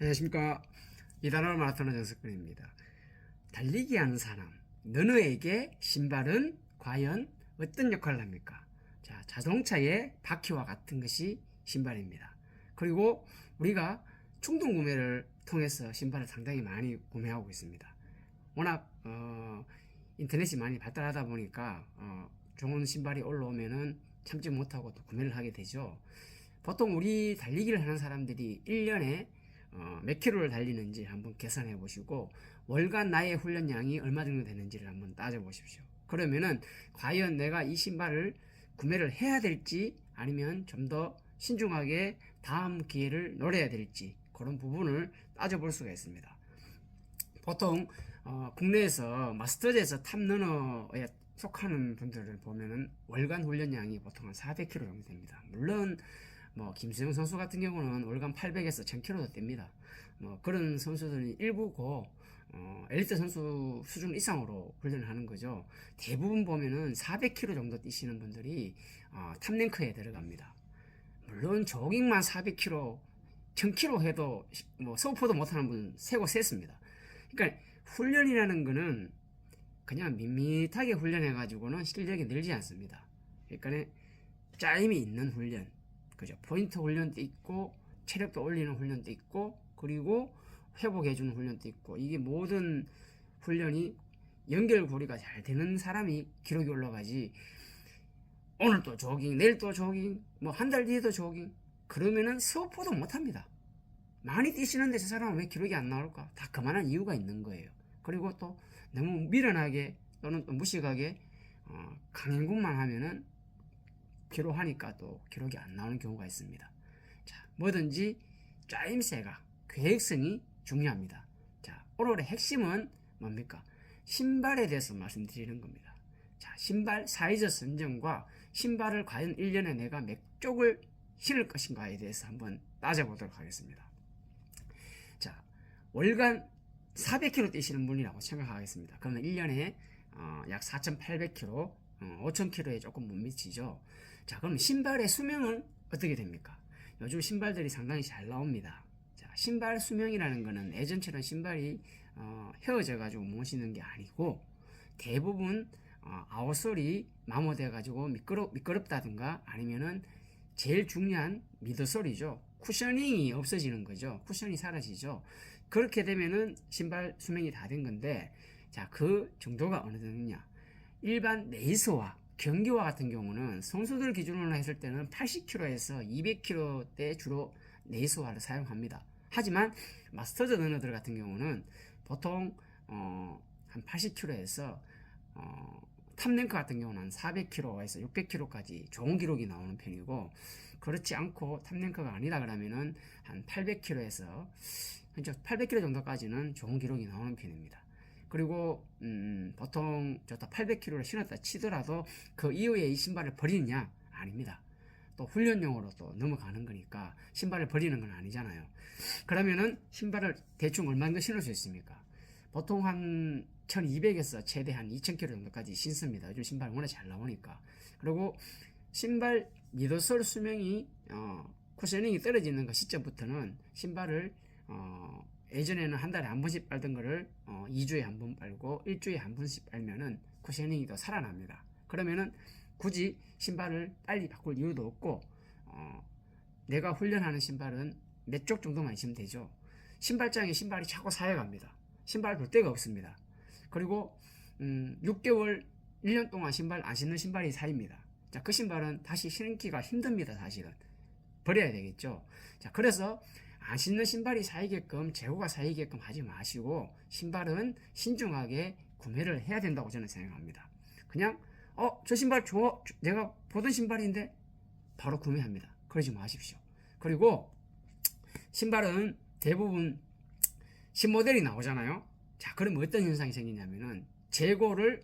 안녕하십니까. 이단원 마라톤 정석근입니다. 달리기 하는 사람, 너너에게 신발은 과연 어떤 역할을 합니까? 자, 자동차의 바퀴와 같은 것이 신발입니다. 그리고 우리가 충동 구매를 통해서 신발을 상당히 많이 구매하고 있습니다. 워낙 인터넷이 많이 발달하다 보니까 좋은 신발이 올라오면은 참지 못하고 또 구매를 하게 되죠. 보통 우리 달리기를 하는 사람들이 1년에 몇 킬로를 달리는지 한번 계산해 보시고 월간 나의 훈련량이 얼마 정도 되는지를 한번 따져 보십시오. 그러면은 과연 내가 이 신발을 구매를 해야 될지 아니면 좀 더 신중하게 다음 기회를 노려야 될지 그런 부분을 따져 볼 수가 있습니다. 보통 국내에서 마스터즈에서 탑러너에 속하는 분들을 보면은 월간 훈련량이 보통 한 400km 정도 됩니다. 물론 뭐 김수영 선수 같은 경우는 월간 800에서 1000km도 뗍니다. 뭐 그런 선수들이 일부고 엘리트 선수 수준 이상으로 훈련을 하는 거죠. 대부분 보면은 400km 정도 뛰시는 분들이 탑랭크에 들어갑니다. 물론 조깅만 400km, 1000km 해도 뭐 서브포도 못하는 분 세고 셌습니다. 그러니까 훈련이라는 거는 그냥 밋밋하게 훈련해가지고는 실력이 늘지 않습니다. 그러니까 짜임이 있는 훈련, 그죠? 포인트 훈련도 있고 체력도 올리는 훈련도 있고 그리고 회복해주는 훈련도 있고 이게 모든 훈련이 연결고리가 잘 되는 사람이 기록이 올라가지. 오늘 또 조깅, 내일 또 조깅, 뭐 한 달 뒤에도 조깅 그러면은 서포도 못합니다. 많이 뛰시는데 저 사람은 왜 기록이 안 나올까? 다 그만한 이유가 있는 거예요. 그리고 또 너무 미련하게 또는 또 무식하게 강행군만 하면은 기록하니까 또 기록이 안 나오는 경우가 있습니다. 자, 뭐든지 짜임새가 계획성이 중요합니다. 자, 오늘의 핵심은 뭡니까? 신발에 대해서 말씀드리는 겁니다. 자, 신발 사이즈 선정과 신발을 과연 1년에 내가 몇 쪽을 신을 것인가에 대해서 한번 따져보도록 하겠습니다. 자, 월간 400km 뛰시는 분이라고 생각하겠습니다. 그러면 1년에 약 4,800km, 5,000km에 조금 못 미치죠. 자, 그럼 신발의 수명은 어떻게 됩니까? 요즘 신발들이 상당히 잘 나옵니다. 자, 신발 수명이라는 거는 예전처럼 신발이 헤어져 가지고 못 신는 게 아니고 대부분 아웃솔이 마모돼 가지고 미끄럽다든가 아니면은 제일 중요한 미드솔이죠. 쿠셔닝이 없어지는 거죠. 쿠션이 사라지죠. 그렇게 되면은 신발 수명이 다 된 건데, 자, 그 정도가 어느 정도냐? 일반 레이스와 경기와 같은 경우는 선수들 기준으로 했을 때는 80km에서 200km대 주로 레이스화를 사용합니다. 하지만 마스터즈 러너들 같은 경우는 보통 한 80km에서 탑랭크 같은 경우는 한 400km에서 600km까지 좋은 기록이 나오는 편이고, 그렇지 않고 탑랭크가 아니다 그러면은 한 800km에서 800km 정도까지는 좋은 기록이 나오는 편입니다. 그리고 보통 저도 800km를 신었다 치더라도 그 이후에 이 신발을 버리느냐? 아닙니다. 또 훈련용으로 또 넘어가는 거니까 신발을 버리는 건 아니잖아요. 그러면은 신발을 대충 얼마나 신을 수 있습니까? 보통 한 1200에서 최대 한 2000km 정도까지 신습니다. 요즘 신발 워낙 잘 나오니까. 그리고 신발 미드솔 수명이 쿠셔닝이 떨어지는 그 시점부터는 신발을 예전에는 한 달에 한 번씩 빨던 거를 2주에 한 번 빨고 1주에 한 번씩 빨면은 쿠셔닝이 더 살아납니다. 그러면은 굳이 신발을 빨리 바꿀 이유도 없고 내가 훈련하는 신발은 몇 쪽 정도만 신으면 되죠. 신발장에 신발이 자꾸 사여갑니다. 신발 볼 데가 없습니다. 그리고 6개월 1년 동안 신발 안 신는 신발이 사입니다. 자, 그 신발은 다시 신기가 힘듭니다. 사실은 버려야 되겠죠. 자, 그래서 안 신는 신발이 사이게끔 재고가 사이게끔 하지 마시고 신발은 신중하게 구매를 해야 된다고 저는 생각합니다. 그냥 저 신발 좋아, 내가 보던 신발인데 바로 구매합니다. 그러지 마십시오. 그리고 신발은 대부분 신모델이 나오잖아요. 자, 그럼 어떤 현상이 생기냐면은 재고를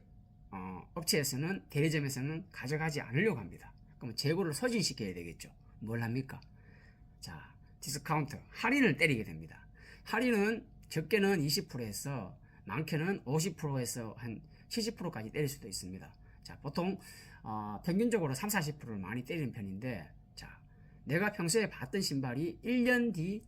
업체에서는 대리점에서는 가져가지 않으려고 합니다. 그럼 재고를 소진시켜야 되겠죠. 뭘 합니까? 자, 디스카운트, 할인을 때리게 됩니다. 할인은 적게는 20%에서 많게는 50%에서 한 70%까지 때릴 수도 있습니다. 자, 보통 평균적으로 30-40%를 많이 때리는 편인데, 자, 내가 평소에 봤던 신발이 1년 뒤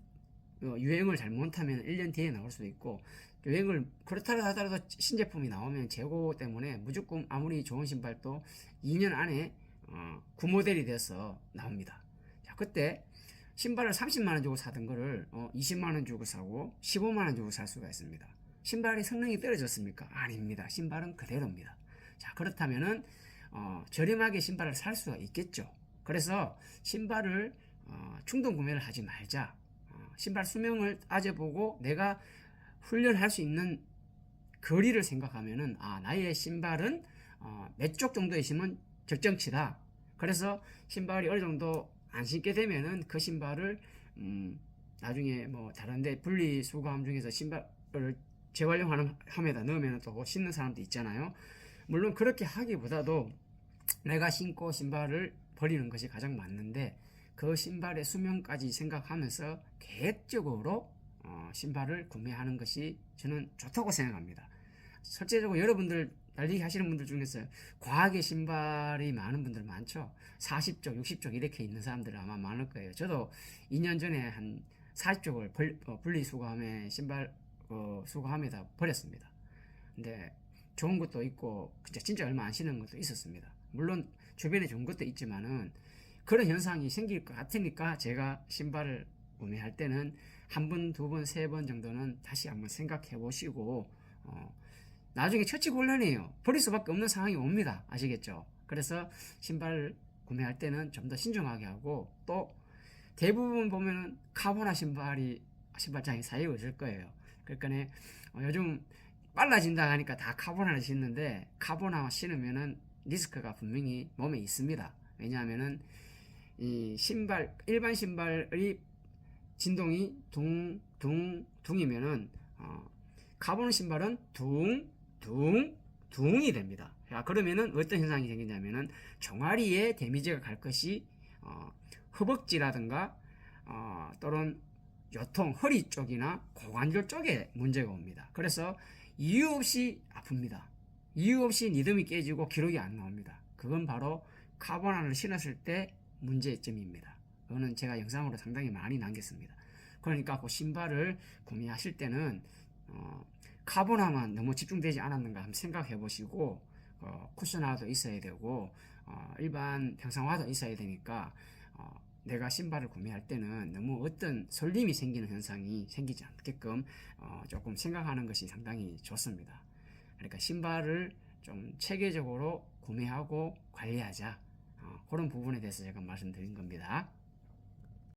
유행을 잘못하면 1년 뒤에 나올 수도 있고, 유행을 그렇다 하더라도 신제품이 나오면 재고 때문에 무조건 아무리 좋은 신발도 2년 안에 구모델이 돼서 나옵니다. 자, 그때 신발을 30만 원 주고 사던 거를 20만 원 주고 사고 15만 원 주고 살 수가 있습니다. 신발이 성능이 떨어졌습니까? 아닙니다. 신발은 그대로입니다. 자, 그렇다면은 저렴하게 신발을 살 수가 있겠죠. 그래서 신발을 충동 구매를 하지 말자. 신발 수명을 따져보고 내가 훈련할 수 있는 거리를 생각하면은 나의 신발은 몇 쪽 정도에 신으면 적정치다. 그래서 신발이 어느 정도 안 신게 되면은 그 신발을 나중에 뭐 다른데 분리수거함 중에서 신발을 재활용함에다 넣으면 또 신는 사람도 있잖아요. 물론 그렇게 하기보다도 내가 신고 신발을 버리는 것이 가장 맞는데, 그 신발의 수명까지 생각하면서 계획적으로 신발을 구매하는 것이 저는 좋다고 생각합니다. 실제적으로 여러분들 달리기 하시는 분들 중에서 과하게 신발이 많은 분들 많죠. 40쪽, 60쪽 이렇게 있는 사람들 아마 많을 거예요. 저도 2년 전에 한 40쪽을 분리수거함에 신발 수거함에다 버렸습니다. 근데 좋은 것도 있고 진짜 얼마 안 신는 것도 있었습니다. 물론 주변에 좋은 것도 있지만은 그런 현상이 생길 것 같으니까 제가 신발을 구매할 때는 한 번, 두 번, 세 번 정도는 다시 한번 생각해 보시고 나중에 처치곤란해요. 버릴 수밖에 없는 상황이 옵니다. 아시겠죠? 그래서 신발 구매할 때는 좀 더 신중하게 하고, 또 대부분 보면은 카보나 신발장에 사이가 있을 거예요. 그러니까 요즘 빨라진다 하니까 다 카보나를 신는데, 카보나 신으면은 리스크가 분명히 몸에 있습니다. 왜냐하면은 이 일반 신발의 진동이 둥이면은 카본 신발은 둥이 됩니다. 자, 그러면은 어떤 현상이 생기냐면은 종아리에 데미지가 갈 것이 허벅지라든가 또는 요통, 허리 쪽이나 고관절 쪽에 문제가 옵니다. 그래서 이유 없이 아픕니다. 이유 없이 리듬이 깨지고 기록이 안 나옵니다. 그건 바로 카보나를 신었을 때 문제점입니다. 그거는 제가 영상으로 상당히 많이 남겼습니다. 그러니까 그 신발을 구매하실 때는 카보나만 너무 집중되지 않았는가 한번 생각해 보시고, 쿠션화도 있어야 되고 일반 평상화도 있어야 되니까 내가 신발을 구매할 때는 너무 어떤 설림이 생기는 현상이 생기지 않게끔 조금 생각하는 것이 상당히 좋습니다. 그러니까 신발을 좀 체계적으로 구매하고 관리하자, 그런 부분에 대해서 제가 말씀드린 겁니다.